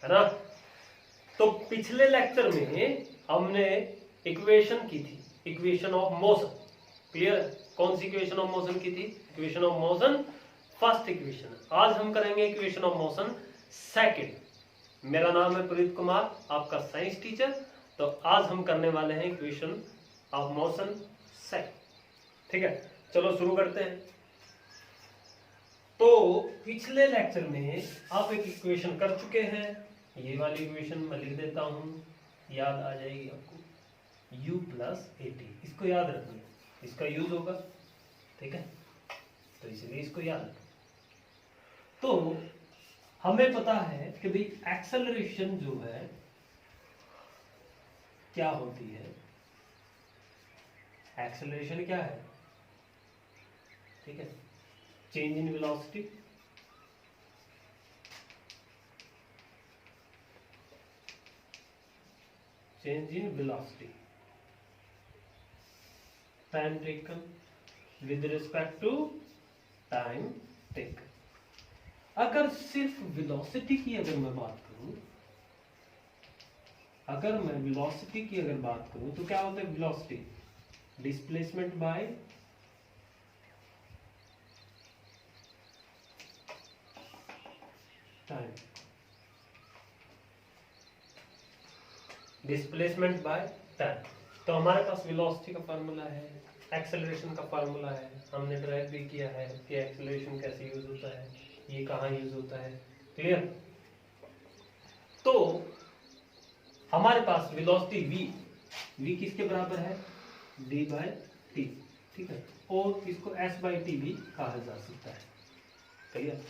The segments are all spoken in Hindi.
है ना। तो पिछले लेक्चर में हमने इक्वेशन की थी, इक्वेशन ऑफ मोशन। क्लियर? कौन सी इक्वेशन ऑफ मोशन की थी? Equation of motion first equation. आज हम करेंगे इक्वेशन ऑफ मोशन सेकंड। मेरा नाम है प्रीत कुमार, आपका साइंस टीचर। तो आज हम करने वाले हैं इक्वेशन ऑफ मोशन सेकंड। ठीक है, चलो शुरू करते हैं। तो पिछले लेक्चर में आप एक इक्वेशन कर चुके हैं, ये वाली इक्वेशन मैं लिख देता हूं, याद आ जाएगी आपको। u प्लस ए टी, इसको याद रखिए, इसका यूज होगा। ठीक है, तो इसलिए इसको याद रखें। तो हमें पता है कि भाई एक्सेलरेशन जो है क्या होती है, एक्सेलरेशन क्या है? ठीक है, change in velocity, change in velocity time taken with respect to time taken. अगर सिर्फ वेलोसिटी की अगर मैं बात करूं, अगर मैं वेलोसिटी की अगर बात करूं तो क्या होता है? Velocity displacement by time, displacement by time. तो हमारे पास वेलोसिटी का फार्मूला है, एक्सेलरेशन का फार्मूला है, हमने ड्राइव भी किया है कि एक्सेलरेशन कैसे यूज होता है, ये कहाँ यूज होता है। क्लियर? तो हमारे पास वेलोसिटी v किसके बराबर है? d by T. ठीक है, और इसको s बाय टी भी कहा जा सकता है। क्लियर?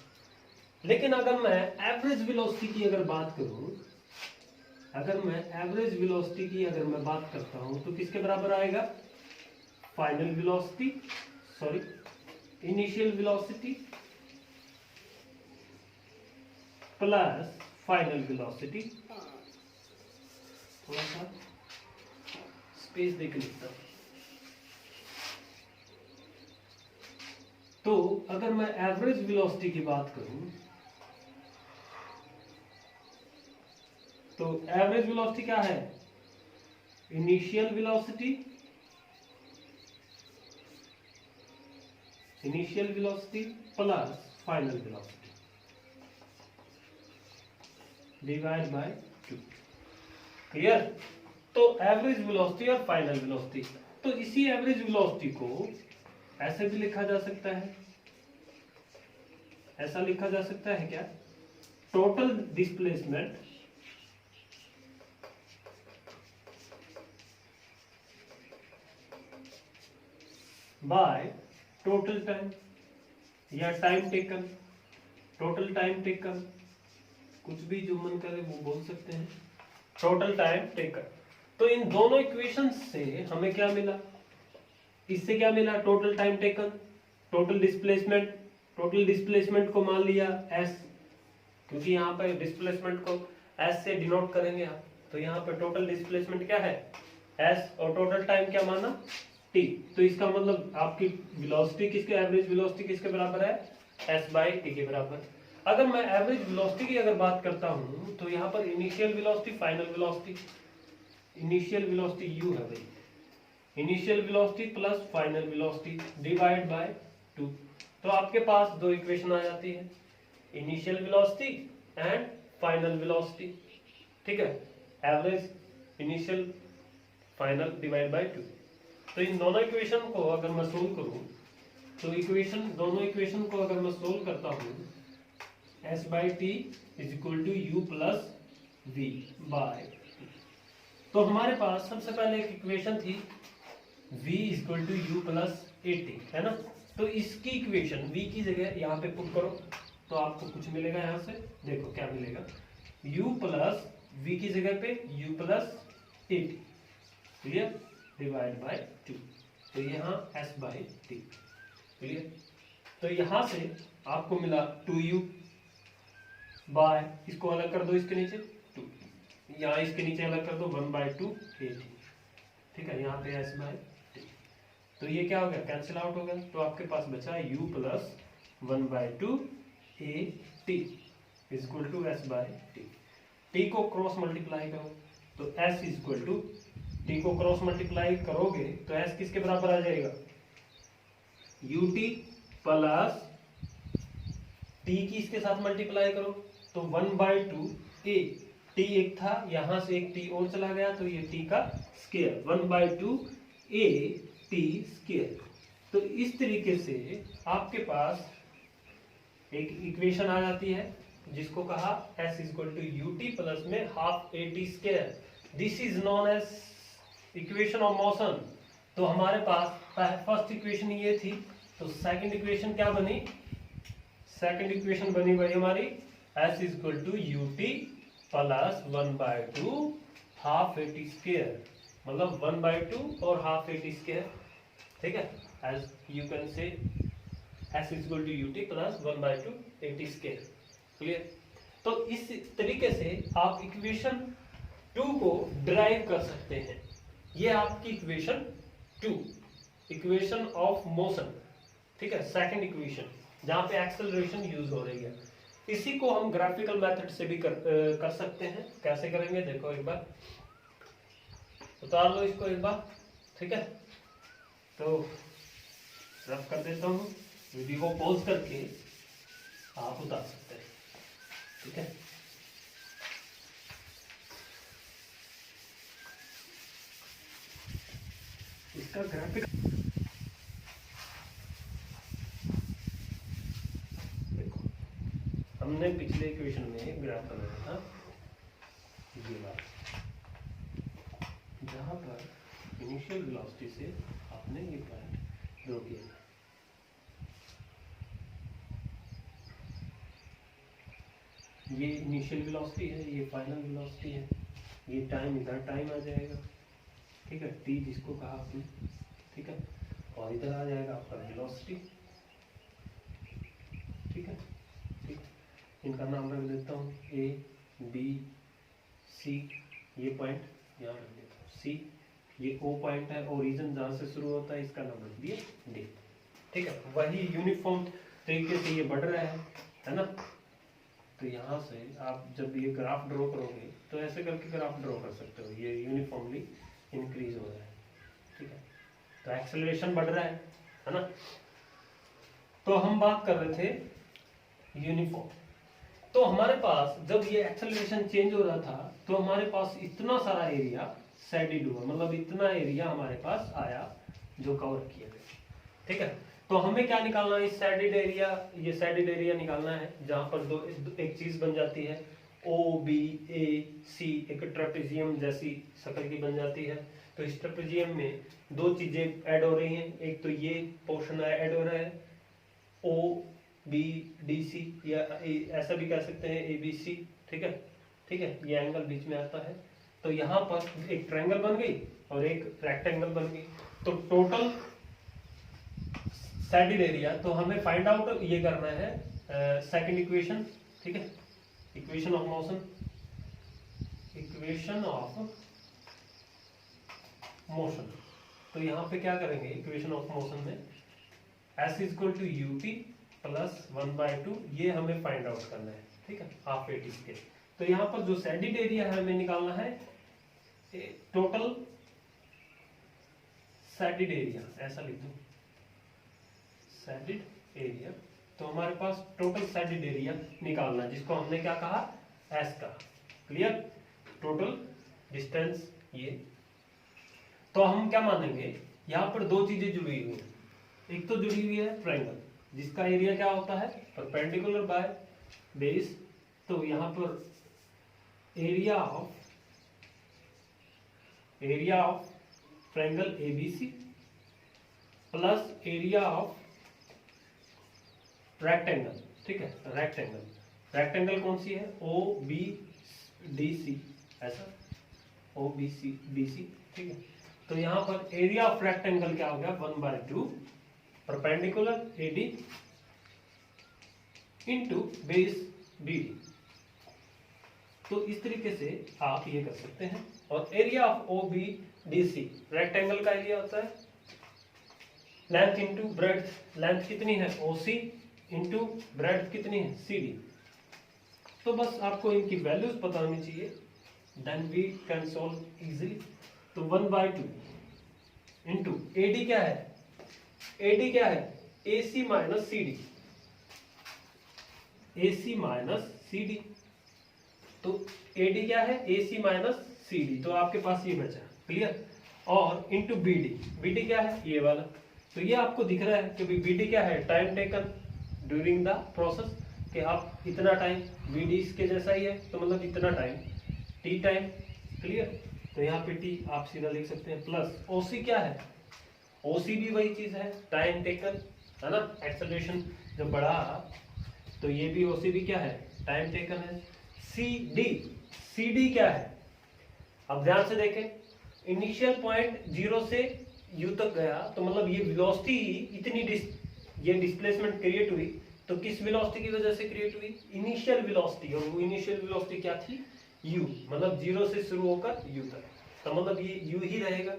लेकिन अगर मैं एवरेज वेलोसिटी की अगर बात करूं, अगर मैं एवरेज वेलोसिटी की अगर मैं बात करता हूं तो किसके बराबर आएगा? Final velocity, sorry initial velocity plus final velocity. थोड़ा सा स्पेस देकर लिखता हूं। तो अगर मैं एवरेज वेलोसिटी की बात करूं तो एवरेज वेलोसिटी क्या है? Initial velocity, initial velocity plus final velocity divide by 2। Clear? तो एवरेज वेलोसिटी और फाइनल वेलोसिटी, तो इसी एवरेज वेलोसिटी को ऐसे भी लिखा जा सकता है, ऐसा लिखा जा सकता है क्या? Total displacement by total time, या time taken, total time taken, कुछ भी जो मन करे वो बोल सकते हैं, टोटल टाइम टेकन। तो इन दोनों इक्वेशन से हमें क्या मिला? इससे क्या मिला? Total time taken, total displacement, total displacement को मान लिया s, क्योंकि यहाँ पे डिस्प्लेसमेंट को s से डिनोट करेंगे आप, तो यहाँ पे टोटल डिस्प्लेसमेंट क्या है? s, और टोटल टाइम क्या माना? t। तो इसका मतलब आपकी वेलोसिटी किसके, एवरेज वेलोसिटी किसके बराबर है? s बाय टी के बराबर। अगर मैं एवरेज वेलोसिटी की अगर बात करता हूं तो यहाँ पर initial velocity, final velocity, initial velocity u है भाई, initial velocity plus final velocity divide by 2। तो आपके पास दो इक्वेशन आ जाती है, initial velocity and final velocity. ठीक है, average, initial, final divide by 2। तो इन दोनों इक्वेशन को अगर मैं सोल्व करूं तो दोनों इक्वेशन को अगर मैं सोल्व करता हूं, s by T is equal to U plus V by, तो हमारे पास सबसे पहले एक इक्वेशन थी v is equal to U plus A T, है ना। तो इसकी इक्वेशन v की जगह यहाँ पे पुट करो तो आपको कुछ मिलेगा। यहाँ से देखो क्या मिलेगा, u प्लस v की जगह पे u plus A T, clear, divide by 2। तो यहाँ s बाई टी, क्लियर। तो यहाँ से आपको मिला 2u बाय, इसको अलग कर दो, इसके नीचे 2, यहाँ इसके नीचे अलग कर दो 1/2 ए टी। ठीक है, यहाँ पे s बाई टी, तो ये क्या हो गया? कैंसिल आउट हो गया। तो आपके पास बचा u plus 1/2 A T is equal to s by T. T को क्रॉस मल्टीप्लाई करो तो S is equal to, T को क्रॉस मल्टीप्लाई करोगे तो एस किसके बराबर आ जाएगा, यूटी प्लस टी की इसके साथ मल्टीप्लाई करो तो 1/2 ए, टी एक था यहां से एक टी और चला गया तो ये टी का स्क्वायर 1/2 ए टी स्क्वायर। तो इस तरीके से आपके पास एक इक्वेशन आ जाती है जिसको कहा s equal to UT plus में half A T square. This is known as equation of motion. तो हमारे पास फर्स्ट इक्वेशन ये थी, तो सेकंड इक्वेशन क्या बनी, सेकंड इक्वेशन बनी भाई हमारी s equal to UT plus 1/2 half A T square, मतलब 1/2 और हाफ ए टी स्क्वायर। ठीक है, as you can say s equal to UT plus 1/2 A T square. Clear. तो इस तरीके से आप इक्वेशन 2 को ड्राइव कर सकते हैं। ये आपकी इक्वेशन 2, इक्वेशन ऑफ मोशन। ठीक है, सेकंड इक्वेशन जहां पे एक्सेलरेशन यूज हो रही है। इसी को हम ग्राफिकल मेथड से भी कर सकते हैं। कैसे करेंगे देखो, एक बार उतार लो इसको एक बार। ठीक है, तो रफ कर देता हूं, वीडियो को पॉज करके आप उतार सकते हैं। ठीक है, इसका ग्राफिक देखो, हमने पिछले इक्वेशन में ग्राफ बनाया था ये बात, जहां पर इनिशियल वेलोसिटी से आपने ये पॉइंट ड्रॉ किया। ये इनिशियल वेलोसिटी है, ये फाइनल वेलोसिटी है, ये टाइम इधर टाइम आ जाएगा। ठीक है, टी जिसको कहा आपने। ठीक है, और इधर आ जाएगा आपका वेलोसिटी। ठीक है, ठीक, इनका नाम रख देता हूँ ए बी सी, ये पॉइंट यहाँ रख देता हूँ सी, ये ओ पॉइंट है, ओरिजिन जहाँ से शुरू होता है इसका नाम रख दिए डी। ठीक है, वही यूनिफॉर्म तरीके से ये बढ़ रहा है ना। तो यहाँ से आप जब ये ग्राफ ड्रॉ करोगे तो ऐसे करके ग्राफ ड्रॉ कर सकते हो, ये यूनिफॉर्मली इंक्रीज हो रहा है। ठीक है, तो एक्सेलरेशन बढ़ रहा है ना। तो हम बात कर रहे थे यूनिफॉर्म। तो हमारे पास जब ये एक्सेलरेशन चेंज हो रहा था तो हमारे पास इतना सारा एरिया शेडेड हुआ, मतलब इतना एरिया हमारे पास आया जो कवर किया गया। ठीक है, तो हमें क्या निकालना है, इस शेडेड एरिया, ये शेडेड एरिया निकालना है जहां पर दो एक चीज बन जाती है ओ बी ए सी, एक ट्रेपेजियम जैसी शक्ल की बन जाती है। तो इस ट्रेपेजियम में दो चीजें ऐड हो रही हैं, एक तो ये पोर्शन ऐड हो रहा है ओ बी डी सी, या ऐसा भी कह सकते हैं ए बी सी। ठीक है, ठीक है, ये एंगल बीच में आता है। तो यहाँ पर एक ट्रायंगल बन गई और एक रेक्टेंगल बन गई। तो टोटल शेडेड एरिया, तो हमें फाइंड आउट ये करना है सेकंड इक्वेशन। ठीक है, equation of motion, equation of motion. तो यहाँ पे क्या करेंगे इक्वेशन ऑफ मोशन में, s equal to UT plus 1/2, ये हमें फाइंड आउट करना है। ठीक है, हाफ ए टी स्क्वायर। तो यहाँ पर जो शेडेड एरिया है हमें निकालना है टोटल शेडेड एरिया, ऐसा लिख दो शेडेड एरिया। तो हमारे पास टोटल शेडेड एरिया निकालना है जिसको हमने क्या कहा, एस का। क्लियर, टोटल डिस्टेंस ये। तो हम क्या मानेंगे, यहाँ पर दो चीजें जुड़ी हुई हैं। एक तो जुड़ी हुई है ट्रायंगल जिसका एरिया क्या होता है परपेंडिकुलर बाय बेस। तो यहाँ पर area of triangle ABC plus area of rectangle. ठीक है, रेक्टेंगल कौन सी है, ओ बी डी सी, ऐसा O B C D C. ठीक है, तो यहाँ पर एरिया ऑफ रेक्टेंगल क्या हो गया 1/2 perpendicular AD into base B D. तो इस तरीके से आप ये कर सकते हैं। और area of O B D C, rectangle का एरिया होता है लेंथ इंटू ब्रेड्थ। लेंथ कितनी है ओ सी इंटू ब्रेड्थ कितनी है सी डी। तो बस आपको इनकी वैल्यूज पता होनी चाहिए, then we can solve easily. तो 1/2 इंटू AD क्या है, AD क्या है, AC minus CD, AC minus CD। तो AD क्या है, AC माइनस CD, तो आपके पास ये बचा, क्लियर। और इंटू BD, BD क्या है, ये वाला। तो ये आपको दिख रहा है कि BD क्या है, time taken during the process, कि आप इतना टाइम, BD इसके जैसा ही है, तो मतलब इतना टाइम, T टाइम, क्लियर। तो यहाँ पे T आप सीधा लिख सकते हैं, प्लस OC क्या है, OC भी वही चीज है, टाइम टेकन, है ना, एक्सेलरेशन जब बढ़ा तो ये भी OC भी क्या है, टाइम टेकन है। CD क्या है, अब ध्यान से देखें, इनिशियल पॉइंट 0 से U तक गया, तो मतलब ये वेलोसिटी इतनी ये डिस्प्लेसमेंट क्रिएट हुई, तो किस वेलोसिटी की वजह से क्रिएट हुई, इनिशियल वेलोसिटी, और वो इनिशियल वेलोसिटी क्या थी, U, मतलब 0 से शुरू होकर U तक, तो मतलब ये U ही रहेगा,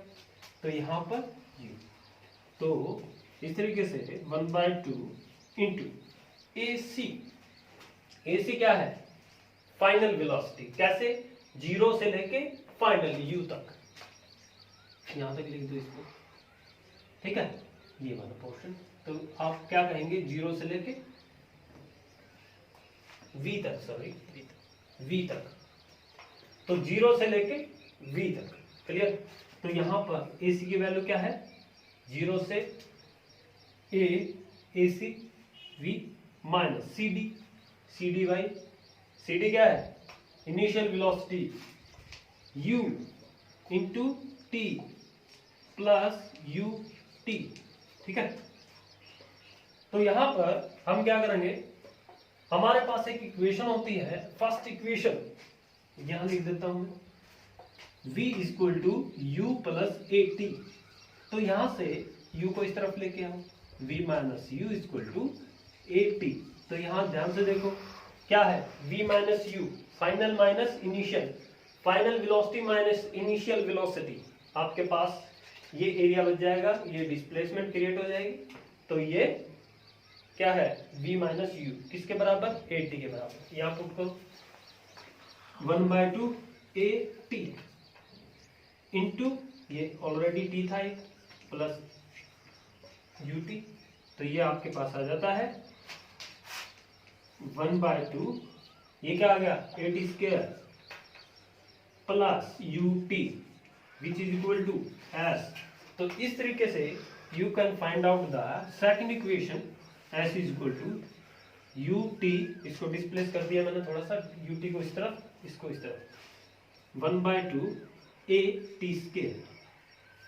तो यहाँ पर U। तो इस तरीके से 1/2 इंटू AC क्या है, फाइनल वेलोसिटी, कैसे, 0 से लेके फाइनल U तक, यहां तक लिख दो इसको, ठीक है, ये वाला पोर्शन। तो आप क्या कहेंगे, 0 से लेके V तक, सॉरी V तक, तो 0 से लेके V तक, क्लियर। तो यहां पर AC की वैल्यू क्या है, 0 से AC V minus CD by CD क्या है, initial velocity U into T plus UT, ठीक है। तो यहां पर हम क्या करेंगे, हमारे पास एक इक्वेशन होती है, फर्स्ट इक्वेशन यहां लिख देता हूं मैं, V equal to U plus AT। तो यहां से U को इस तरफ लेके आओ, V minus U equal to AT। तो यहां ध्यान से देखो क्या है, V minus U, final minus initial, final velocity minus initial velocity, आपके पास ये एरिया बच जाएगा, ये डिस्प्लेसमेंट क्रिएट हो जाएगी। तो ये क्या है, V माइनस U, किसके बराबर, AT के बराबर। यहाँ पुट करो 1/2 AT इंटू ये ऑलरेडी T था एक, प्लस UT। तो ये आपके पास आ जाता है 1/2, ये क्या आ गया, AT square plus UT which is equal to S। तो इस तरीके से you can find out the second equation, S is equal to UT, इसको डिस्प्लेस कर दिया मैंने थोड़ा सा, UT को इस तरफ, इसको इस तरफ, 1/2 AT स्क्वायर,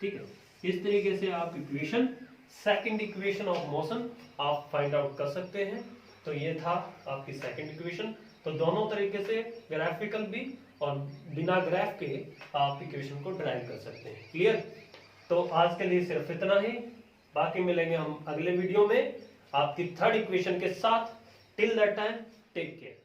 ठीक है। इस तरीके से आप equation, second equation of motion आप फाइंड आउट कर सकते हैं। तो ये था आपकी सेकंड इक्वेशन। तो दोनों तरीके से, ग्राफिकल भी और बिना ग्राफ के, आप इक्वेशन को ड्राइव कर सकते हैं, क्लियर। तो आज के लिए सिर्फ इतना ही, बाकी मिलेंगे हम अगले वीडियो में आपकी थर्ड इक्वेशन के साथ। Till that time take care.